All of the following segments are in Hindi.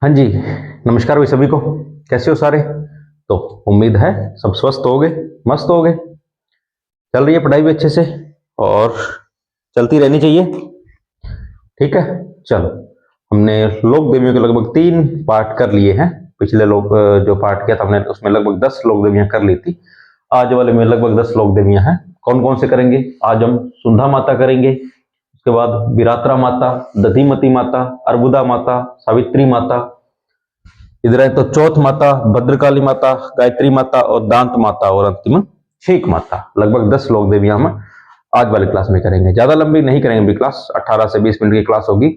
हाँ जी, नमस्कार भाई सभी को। कैसे हो सारे? तो उम्मीद है सब स्वस्थ हो गए, मस्त हो गए। चल रही है पढ़ाई भी अच्छे से और चलती रहनी चाहिए। ठीक है, चलो। हमने लोक देवियों के लगभग 3 पार्ट कर लिए हैं। पिछले जो पार्ट किया था हमने उसमें लगभग 10 लोक देवियां कर ली थी। आज वाले में लगभग 10 लोक देवियां हैं। कौन कौन से करेंगे? आज हम सुंधा माता करेंगे, उसके बाद विरात्रा माता, दधिमती माता, अर्बुदा माता, सावित्री माता, इधर है तो चौथ माता, भद्रकाली माता, गायत्री माता और दांत माता और अंतिम छीक माता। लगभग 10 लोक देवियां हम आज वाले क्लास में करेंगे। ज्यादा लंबी नहीं करेंगे अभी क्लास, 18 से 20 मिनट की क्लास होगी।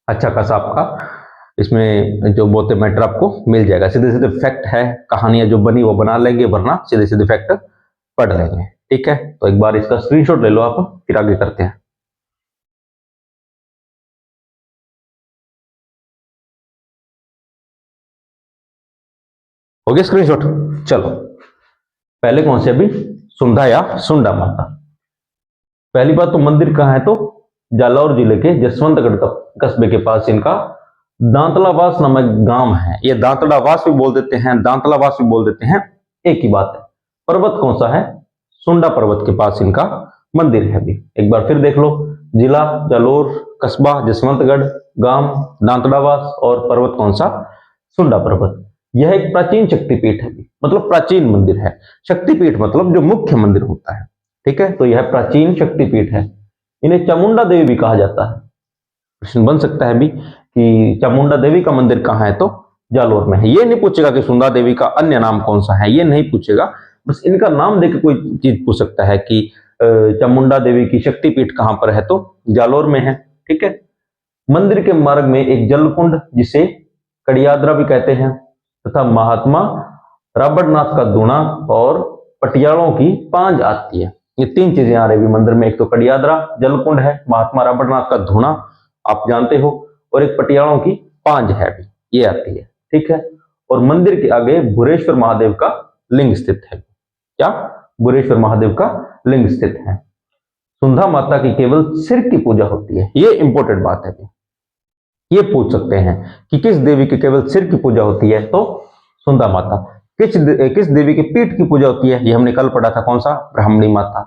अच्छा खासा आपका इसमें जो बोलते मैटर आपको मिल जाएगा। सीधे सीधे फैक्ट है, कहानियां जो बनी वो बना लेंगे, वरना सीधे सीधे फैक्ट पढ़ लेंगे। ठीक है, तो एक बार इसका स्क्रीनशॉट ले लो आप, फिर आगे करते हैं। हो गया स्क्रीनशॉट? चलो, पहले कौन से अभी? सुंधा या सुंडा माता। पहली बात तो मंदिर कहाँ है? तो जालौर जिले के जसवंतगढ़ कस्बे के पास इनका दांतलावास नामक गांव है। ये दांतलावास भी बोल देते हैं, दांतलावास भी बोल देते हैं, एक ही बात है। पर्वत कौन सा है? सुंडा पर्वत के पास इनका मंदिर है। भी एक बार फिर देख लो, जिला जालौर, कस्बा जसवंतगढ़, गांव दांतलावास और पर्वत कौन सा? सुंडा पर्वत। यह एक प्राचीन शक्तिपीठ है, मतलब प्राचीन मंदिर है। शक्तिपीठ मतलब जो मुख्य मंदिर होता है। ठीक है, तो यह प्राचीन शक्तिपीठ है। इन्हें चामुंडा देवी भी कहा जाता है। प्रश्न बन सकता है भी कि चामुंडा देवी का मंदिर कहाँ है? तो जालौर में है। ये नहीं पूछेगा कि सुंदा देवी का अन्य नाम कौन सा है, ये नहीं पूछेगा। बस इनका नाम देकर कोई चीज पूछ सकता है कि चामुंडा देवी की शक्तिपीठ कहां पर है? तो जालौर में है। ठीक है। मंदिर के मार्ग में एक जलकुंड, जिसे कड़ियाद्रा भी कहते हैं, तथा महात्मा राबड़नाथ का धूणा और पटियालों की पांज आती है। ये 3 चीजें आ रही है मंदिर में। एक तो कड़ियाद्रा जलकुंड है, महात्मा राबड़नाथ का धूणा आप जानते हो, और एक पटियालों की पांज है भी, ये आती है। ठीक है। और मंदिर के आगे भुरेश्वर महादेव का लिंग स्थित है। क्या? भुरेश्वर महादेव का लिंग स्थित है। सुंधा माता की केवल सिर की पूजा होती है, ये इंपॉर्टेंट बात है। ये पूछ सकते हैं कि किस देवी की केवल सिर की पूजा होती है? तो सुंदा माता। किस देवी की पीठ की पूजा होती है? ये हमने कल पढ़ा था, कौन सा? ब्राह्मणी माता।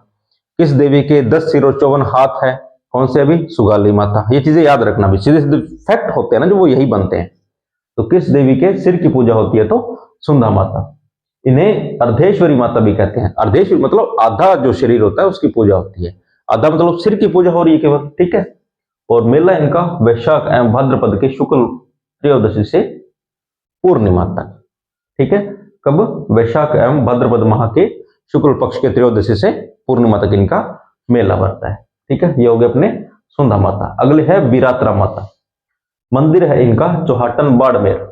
किस देवी के 10 सिर और 54 हाथ है? कौन से? अभी सुगाली माता। ये चीजें याद रखना भी, सीधे सीधे फैक्ट होते हैं ना जो, वो यही बनते हैं। तो किस देवी के सिर की पूजा होती है? तो सुंदा माता। इन्हें अर्धेश्वरी माता भी कहते हैं। अर्धेश्वरी मतलब आधा जो शरीर होता है उसकी पूजा होती है, आधा मतलब सिर की पूजा हो रही है केवल। ठीक है। और मेला इनका वैशाख एवं भाद्रपद के शुक्ल त्रयोदशी से पूर्णिमा तक। ठीक है। कब? वैशाख एवं भाद्रपद माह के शुक्ल पक्ष के त्रयोदशी से पूर्णिमा तक इनका मेला भरता है। ठीक है, ये हो गए अपने सुंधा माता। अगले है विरात्रा माता। मंदिर है इनका चौहाटन बाड़मेर।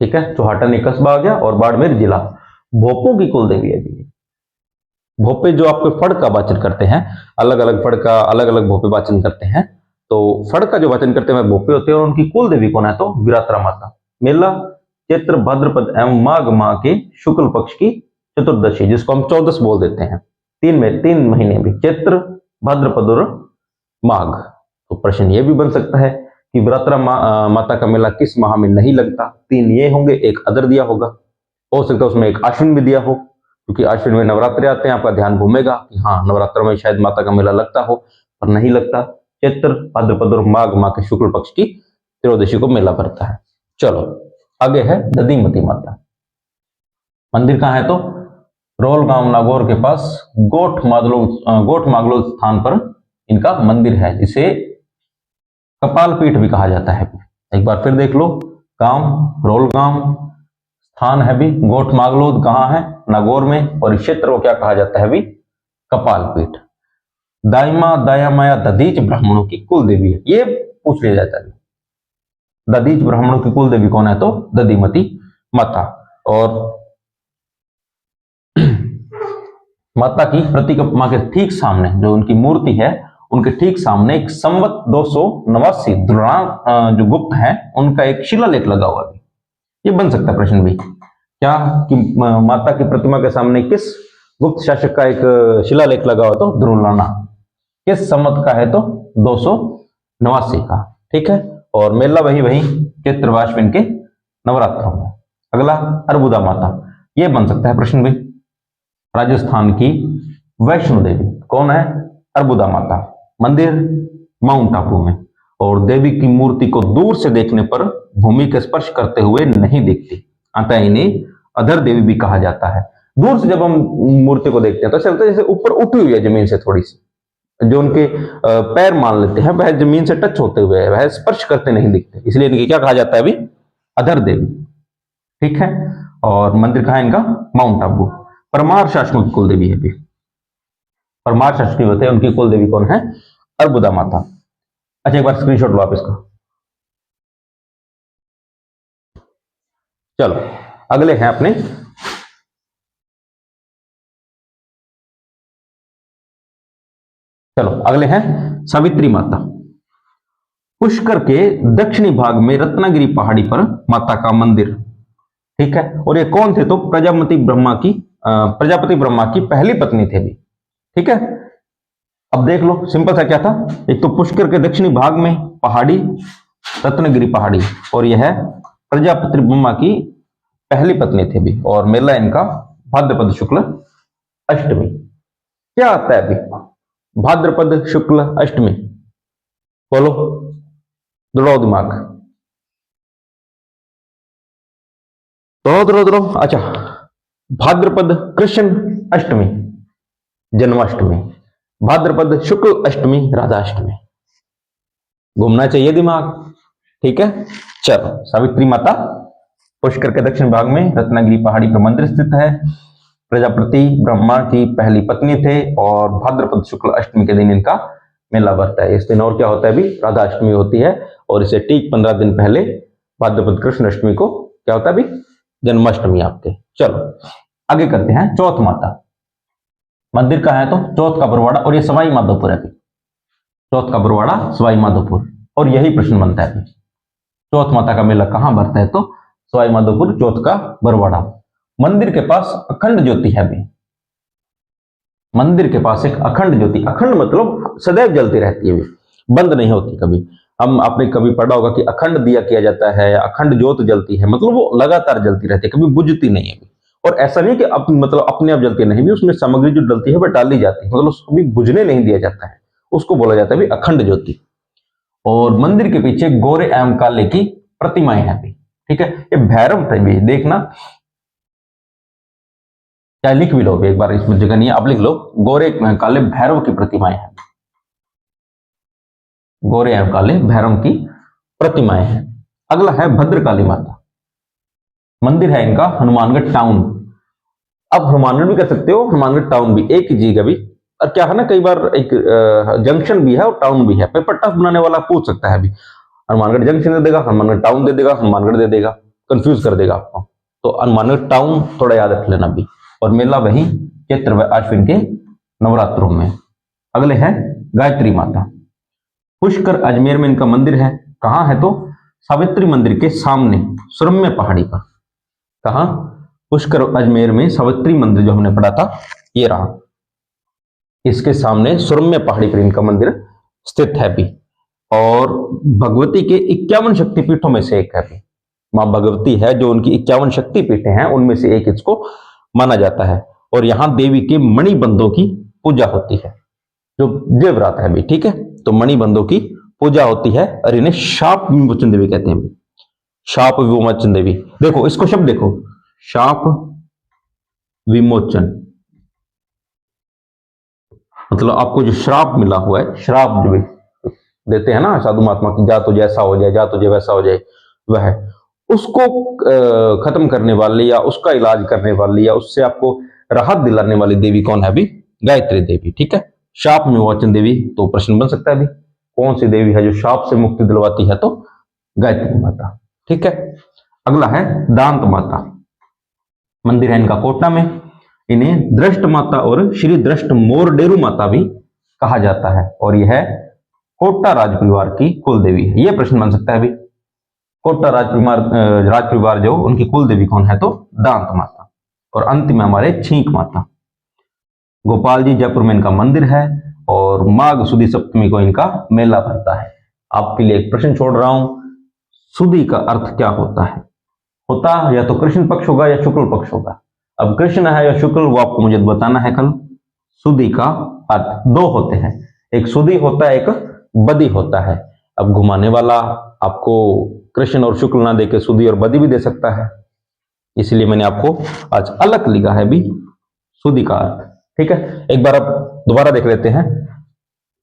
ठीक है, चौहाटन एक कस्बा आ गया और बाड़मेर जिला। भोपों की कुल देवी है। भोपे जो आपके फड़ का वाचन करते हैं, अलग अलग फड़ का अलग अलग भोपे वाचन करते हैं, तो फड़ का जो वाचन करते हैं वह भोपे होते हैं। और उनकी कुल देवी कौन है? तो विरात्रा माता। मेला चैत्र भाद्रपद एवं माघ माह के शुक्ल पक्ष की चतुर्दशी, जिसको हम 14 बोल देते हैं। 3 महीने भी, चैत्र भाद्रपद और माघ। तो प्रश्न ये भी बन सकता है कि विरात्रा माता का मेला किस माह में नहीं लगता? 3 ये होंगे, एक अदर दिया होगा, हो सकता है उसमें एक आश्विन भी दिया हो, क्योंकि आश्विन में नवरात्रि आते हैं। आपका ध्यान घूमेगा कि हाँ नवरात्रों में शायद माता का मेला लगता हो, पर नहीं लगता। चैत्र भाद्रपद और माघ माह के शुक्ल पक्ष की त्रयोदशी को मेला भरता है। चलो, आगे है दधिमती माता। मंदिर कहाँ है? तो रोल गांव नागौर के पास गोठ मागलो स्थान पर इनका मंदिर है, जिसे कपाल पीठ भी कहा जाता है। एक बार फिर देख लो, गांव रोल गांव, स्थान है भी गोठ मागलोद, कहाँ है? नागौर में। और क्षेत्र को क्या कहा जाता है भी? कपाल पीठ। दाइमा दायामाया दधीच ब्राह्मणों की कुल देवी है, ये पूछ लिया जाता है। दधीच ब्राह्मणों की कुल देवी कौन है? तो दधिमती माता। और माता की प्रतिमा के ठीक सामने जो उनकी मूर्ति है, उनके ठीक सामने एक संवत 289 द्रोणाचार्य जो गुप्त है, उनका एक शिलालेख लगा हुआ है। ये बन सकता है प्रश्न भी, क्या कि माता की प्रतिमा के सामने किस गुप्त शासक का एक शिलालेख लगा हुआ? तो द्रोणाना। किस संवत का है? तो 289 का। ठीक है। और मेला वही वही चैत्र व अश्विन के नवरात्रों में। अगला अर्बुदा माता, ये बन सकता है प्रश्न भी। राजस्थान की वैष्णो देवी कौन है? अर्बुदा माता। मंदिर माउंट आबू में, और देवी की मूर्ति को दूर से देखने पर भूमि के स्पर्श करते हुए नहीं दिखती, अतः इन्हें अधर देवी भी कहा जाता है। दूर से जब हम मूर्ति को देखते हैं तो ऐसा लगता है जैसे ऊपर उठी हुई है जमीन से थोड़ी सी, जो उनके पैर मान लेते हैं वह जमीन से टच होते हुए है, वह स्पर्श करते नहीं दिखते, इसलिए इनकी क्या कहा जाता है अभी? अधर देवी। ठीक है, और मंदिर कहाँ है इनका? माउंट आबू। परमार शासकों की कुल देवी है भी, परमार शासक होते हैं, उनकी कुल देवी कौन है? अर्बुदा माता। अच्छा, एक बार स्क्रीनशॉट लो आप इसका। चलो अगले हैं अपने अगले हैं सावित्री माता। पुष्कर के दक्षिणी भाग में रत्नागिरी पहाड़ी पर माता का मंदिर। ठीक है, और ये कौन थे? तो प्रजापति ब्रह्मा की पहली पत्नी थे भी। ठीक है, अब देख लो सिंपल सा क्या था, एक तो पुष्कर के दक्षिणी भाग में पहाड़ी, रत्नगिरी पहाड़ी, और यह है प्रजापति ब्रह्मा की पहली पत्नी थे भी, और मेला इनका भाद्रपद शुक्ल अष्टमी। क्या आता है अभी? भाद्रपद शुक्ल अष्टमी, बोलो, दौड़ाओ दिमाग, दौड़ाओ। अच्छा, भाद्रपद कृष्ण अष्टमी जन्माष्टमी, भाद्रपद शुक्ल अष्टमी राधाष्टमी। घूमना चाहिए दिमाग। ठीक है, चलो सावित्री माता पुष्कर के दक्षिण भाग में रत्नागिरी पहाड़ी पर मंदिर स्थित है, प्रजापति ब्रह्मा की पहली पत्नी थे, और भाद्रपद शुक्ल अष्टमी के दिन इनका मेला बढ़ता है। इस दिन और क्या होता है अभी? राधाष्टमी होती है, और इसे ठीक 15 दिन पहले भाद्रपद कृष्ण अष्टमी को क्या होता है अभी? जन्माष्टमी आपके। चलो आगे करते हैं चौथ माता। मंदिर कहाँ है? तो चौथ का बरवाड़ा, और ये सवाई माधोपुर है अभी। चौथ का बरवाड़ा सवाई माधोपुर, और यही प्रश्न बनता है अभी, चौथ माता का मेला कहां भरता है? तो सवाई माधोपुर चौथ का बरवाड़ा। मंदिर के पास अखंड ज्योति है अभी, मंदिर के पास एक अखंड ज्योति, अखंड मतलब सदैव जलती रहती है, बंद नहीं होती कभी। हम आपने कभी पढ़ा होगा कि अखंड दिया किया जाता है, अखंड ज्योत जलती है, मतलब वो लगातार जलती रहती है, कभी बुझती नहीं है। और ऐसा नहीं कि मतलब अपने आप जलती नहीं भी, उसमें सामग्री जो डलती है वह डाली जाती है, मतलब उसको भी बुझने नहीं दिया जाता है, उसको बोला जाता है भी अखंड ज्योति। और मंदिर के पीछे गोरे एवं काले की प्रतिमाएं हैं भी। ठीक है, ये भैरव थे भी, देखना क्या लिख भी लो एक बार, इसमें जगह नहीं है, आप लिख लो गोरे काले भैरव की प्रतिमाएं हैं, गोरे एवं काले भैरव की प्रतिमाएं हैं। अगला है भद्रकाली माता। मंदिर है इनका हनुमानगढ़ टाउन। अब हनुमानगढ़ भी कर सकते हो, हनुमानगढ़ टाउन भी एक ही जगह भी। और क्या है ना, कई बार एक जंक्शन भी है और टाउन भी है, पेपर टफ बनाने वाला पूछ सकता है अभी, हनुमानगढ़ जंक्शन दे देगा, हनुमानगढ़ टाउन दे देगा, हनुमानगढ़ दे देगा, कंफ्यूज कर देगा आपको। तो हनुमानगढ़ टाउन थोड़ा याद रख लेना भी, और मेला वही चैत्र व अश्विन के नवरात्रों में। अगले है गायत्री माता। पुष्कर अजमेर में इनका मंदिर है, कहां है? तो सावित्री मंदिर के सामने सुरम्य पहाड़ी पर। कहा? पुष्कर अजमेर में सावित्री मंदिर जो हमने पढ़ा था ये रहा, इसके सामने सुरम्य पहाड़ी पर इनका मंदिर स्थित है भी, और भगवती के 51 शक्तिपीठों में से एक है भी। मां भगवती है जो उनकी 51 शक्तिपीठें हैं, उनमें से एक इसको माना जाता है, और यहां देवी के मणिबंधों की पूजा होती है, जो देवरात है भी। ठीक है, तो मणिबंधों की पूजा होती है, और इन्हें शाप विमोचन देवी कहते हैं। शाप विमोचन देवी, देखो इसको शब्द देखो, शाप विमोचन मतलब आपको जो श्राप मिला हुआ है, श्राप जो देते हैं ना साधु महात्मा की, जा तो जैसा हो जाए, जा तुझे वैसा हो जाए, वह उसको खत्म करने वाली, या उसका इलाज करने वाली, या उससे आपको राहत दिलाने वाली देवी कौन है अभी? गायत्री देवी। ठीक है, शाप विमोचन देवी, तो प्रश्न बन सकता है अभी कौन सी देवी है जो शाप से मुक्ति दिलवाती है? तो गायत्री माता। ठीक है, अगला है दांत माता। मंदिर है इनका कोटा में, इन्हें दृष्ट माता और श्री दृष्ट मोरडेरू माता भी कहा जाता है, और यह कोटा राज परिवार की कुल देवी है। यह प्रश्न बन सकता है अभी, कोटा राज परिवार जो उनकी कुल देवी कौन है? तो दांत माता। और अंत में हमारे छींक माता। गोपाल जी जयपुर में इनका मंदिर है, और माघ सुदी सप्तमी को इनका मेला भरता है। आपके लिए एक प्रश्न छोड़ रहा हूं, सुदी का अर्थ क्या होता या तो कृष्ण पक्ष होगा या शुक्ल पक्ष होगा। अब कृष्ण है या शुक्ल वो आपको मुझे बताना है कल। सुदी का अर्थ दो होते हैं, एक सुदी होता है, एक बदी होता है। अब घुमाने वाला आपको कृष्ण और शुक्ल ना देके सुदी और बदी भी दे सकता है, इसलिए मैंने आपको आज अलग लिखा है भी सुदी का अर्थ। ठीक है, एक बार अब दोबारा देख लेते हैं।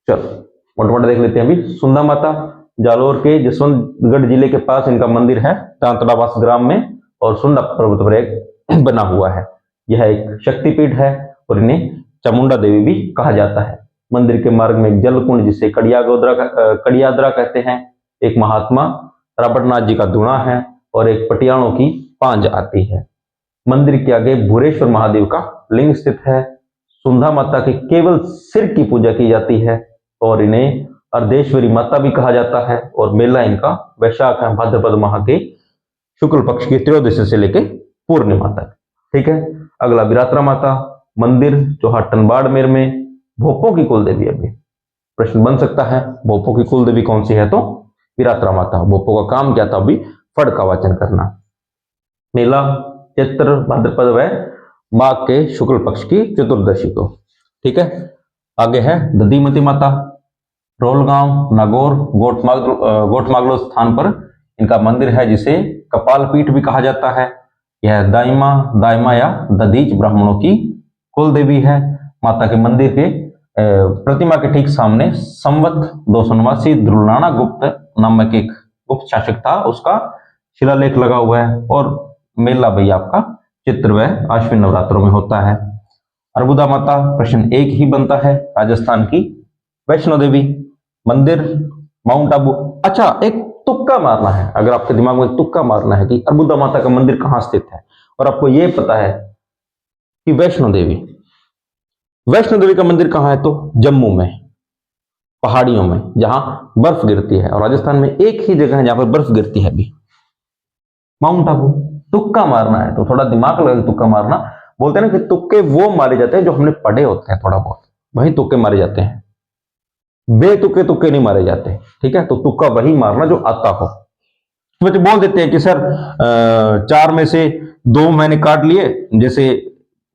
चलो मोटा देख लेते हैं अभी। सुंदा माता जालोर के जसवंतगढ़ जिले के पास इनका मंदिर है, तांतड़ावास ग्राम में, और सुंदा पर्वत पर एक बना हुआ है। यह एक शक्तिपीठ है और इन्हें चामुंडा देवी भी कहा जाता है। मंदिर के मार्ग में एक जलकुंड जिसे कड़ियाद्रा कहते हैं, एक महात्मा राबड़नाथ जी का दूणा है और एक पटियाणों की पांज आती है। मंदिर के आगे भूरेश्वर महादेव का लिंग स्थित है। सुंधा माता के केवल सिर की पूजा की जाती है और इन्हें अर्धेश्वरी माता भी कहा जाता है। और मेला इनका वैशाख भाद्रपद माह के शुक्ल पक्ष की त्रयोदशी से लेकर पूर्णिमा तक। ठीक है, अगला विरात्रा माता मंदिर चौहाटन बाड़मेर में, भोपों की कुल देवी। अभी प्रश्न बन सकता है भोपों की कुल देवी कौन सी है, तो विरात्रा माता। भोपों का काम क्या था, अभी फड़ का वाचन करना। मेला चैत्र भाद्रपद व माघ के शुक्ल पक्ष की चतुर्दशी को। ठीक है, आगे है दधीमती माता, रोलगांव नागौर गोटमागलो स्थान पर इनका मंदिर है, जिसे कपाल पीठ भी कहा जाता है। यह दाइमा या दधीच ब्राह्मणों की कुल देवी है। माता के मंदिर के प्रतिमा के ठीक सामने संवत 289 ध्रुवनाना गुप्त नामक एक गुप्त शासक था, उसका शिलालेख लगा हुआ है। और मेला भाई आपका चित्र व आश्विन नवरात्रों में होता है। अर्बुदा माता प्रश्न एक ही बनता है, राजस्थान की। वैष्णो देवी मंदिर माउंट आबू। अच्छा, एक तुक्का मारना है, अगर आपके दिमाग में तुक्का मारना है कि अर्बुदा माता का मंदिर कहां स्थित है, और आपको यह पता है कि वैष्णो देवी का मंदिर कहां है, तो जम्मू में, पहाड़ियों में जहां बर्फ गिरती है। और राजस्थान में एक ही जगह है जहां पर बर्फ गिरती है अभी, माउंट आबू। तुक्का मारना है तो थोड़ा दिमाग लगा तुक्का मारना। बोलते हैं ना कि तुक्के वो मारे जाते हैं जो हमने पढ़े होते हैं, थोड़ा बहुत वही तुक्के मारे जाते हैं, बेतुके तुक्के नहीं मारे जाते। ठीक है, तो तुक्का वही मारना जो आता हो। बच्चे बोल देते हैं कि सर 4 में से 2 मैंने काट लिए, जैसे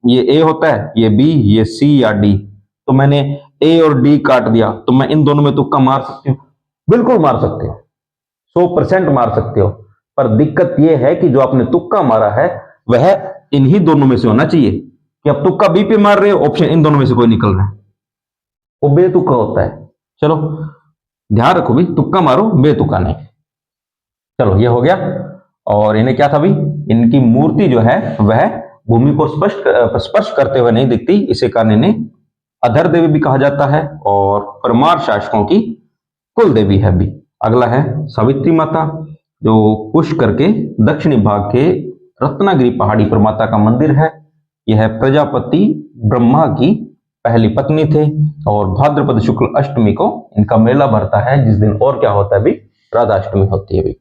ये ए होता है, ये बी, ये सी या डी, तो मैंने ए और डी काट दिया, तो मैं इन दोनों में तुक्का मार सकती हूँ। बिल्कुल मार सकते हो, 100% मार सकते हो। पर दिक्कत यह है कि जो आपने तुक्का मारा है वह इन्हीं दोनों में से होना चाहिए। कि अब तुक्का बी पे मार रहे हो, ऑप्शन इन दोनों में से कोई निकल रहा है, वो बेतुका होता है। चलो ध्यान रखो भी, तुक्का मारो, बेतुका नहीं। चलो ये हो गया। और इन्हें क्या था भी, इनकी मूर्ति जो है वह भूमि को स्पर्श करते हुए नहीं दिखती, इसी कारण इन्हें अधर देवी भी कहा जाता है और परमार शासकों की कुल देवी है भी। अगला है सावित्री माता, जो पुष्कर के दक्षिणी भाग के रत्नागिरी पहाड़ी पर माता का मंदिर है। यह प्रजापति ब्रह्मा की पहली पत्नी थे और भाद्रपद शुक्ल अष्टमी को इनका मेला भरता है, जिस दिन और क्या होता है भी, राधाष्टमी होती है भी।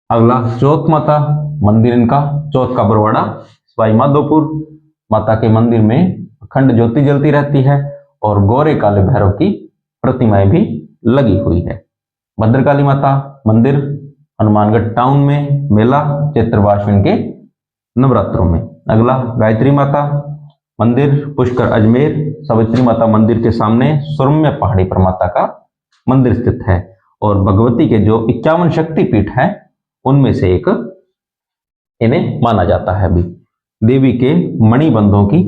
अगला चौथ माता मंदिर इनका चौथ का बरवाड़ा सवाई माधोपुर। माता के मंदिर में अखंड ज्योति जलती रहती है और गोरे काले भैरव की प्रतिमाएं भी लगी हुई है। भद्रकाली माता मंदिर हनुमानगढ़ टाउन में, मेला चैत्रवाश्विन के नवरात्रों में। अगला गायत्री माता मंदिर पुष्कर अजमेर। सावित्री माता मंदिर के सामने सुरम्य पहाड़ी पर माता का मंदिर स्थित है और भगवती के जो 51 शक्तिपीठ हैं उनमें से एक इन्हें माना जाता है अभी। देवी के मणिबंधों की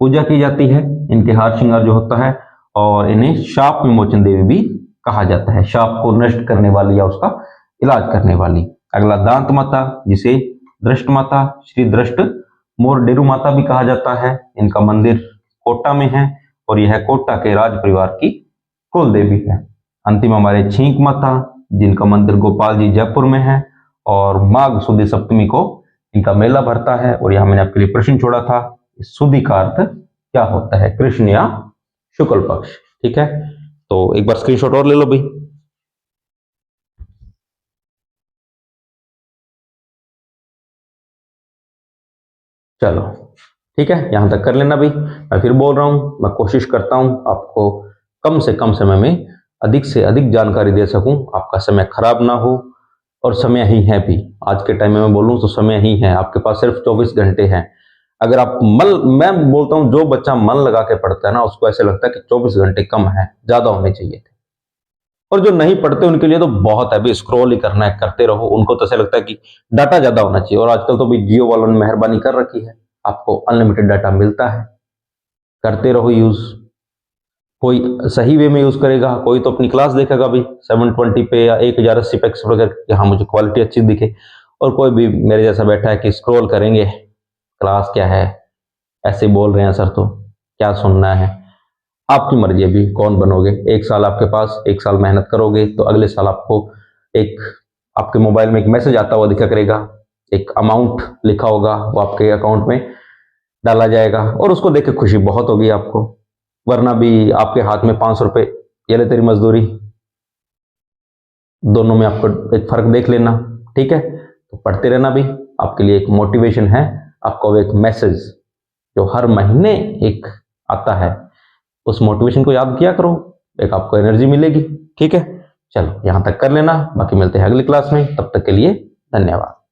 पूजा की जाती है, इनके हार श्रृंगार जो होता है, और इन्हें शाप विमोचन देवी भी कहा जाता है, शाप को नष्ट करने वाली या उसका इलाज करने वाली। अगला दांत माता, जिसे दृष्ट माता, श्री दृष्ट मोरडेरू माता भी कहा जाता है। इनका मंदिर कोटा में है और यह कोटा के राज परिवार की कुल देवी है। अंतिम हमारे छींक माता, जिनका मंदिर गोपाल जी जयपुर में है और माघ सुदी सप्तमी को इनका मेला भरता है। और यहां मैंने आपके लिए प्रश्न छोड़ा था, सुदी का अर्थ क्या होता है, कृष्ण या शुक्ल पक्ष। ठीक है, तो एक बार स्क्रीनशॉट और ले लो भाई। चलो ठीक है, यहां तक कर लेना भाई। मैं फिर बोल रहा हूं, मैं कोशिश करता हूं आपको कम से कम समय में अधिक से अधिक जानकारी दे सकूं, आपका समय खराब ना हो और समय ही है भी। आज के टाइम में मैं बोलूँ तो समय ही है, आपके पास सिर्फ 24 घंटे हैं। अगर आप मैं बोलता हूँ जो बच्चा मन लगा के पढ़ता है ना, उसको ऐसे लगता है कि 24 घंटे कम है, ज्यादा होने चाहिए थे। और जो नहीं पढ़ते उनके लिए तो बहुत है, भी स्क्रॉल ही करना है, करते रहो। उनको तो ऐसा लगता है कि डाटा ज्यादा होना चाहिए। और आजकल तो भी जियो वालों ने मेहरबानी कर रखी है, आपको अनलिमिटेड डाटा मिलता है, करते रहो यूज। कोई सही वे में यूज करेगा, कोई तो अपनी क्लास देखेगा भी 720 पे या 1080 पे एक्सपोर्ट करके, हाँ मुझे क्वालिटी अच्छी दिखे। और कोई भी मेरे जैसा बैठा है कि स्क्रॉल करेंगे, क्लास क्या है, ऐसे बोल रहे हैं सर तो क्या सुनना है। आपकी मर्जी, अभी कौन बनोगे। एक साल आपके पास, एक साल मेहनत करोगे तो अगले साल आपको एक आपके मोबाइल में एक मैसेज आता हुआ दिखा करेगा, एक अमाउंट लिखा होगा, वो आपके अकाउंट में डाला जाएगा और उसको देख के खुशी बहुत होगी आपको। वरना भी आपके हाथ में 500 रुपये, ये ले तेरी मजदूरी, दोनों में आपको एक फर्क देख लेना। ठीक है, तो पढ़ते रहना भी आपके लिए एक मोटिवेशन है। आपको एक मैसेज जो हर महीने एक आता है, उस मोटिवेशन को याद किया करो, एक आपको एनर्जी मिलेगी। ठीक है, चलो यहां तक कर लेना, बाकी मिलते हैं अगली क्लास में। तब तक के लिए धन्यवाद।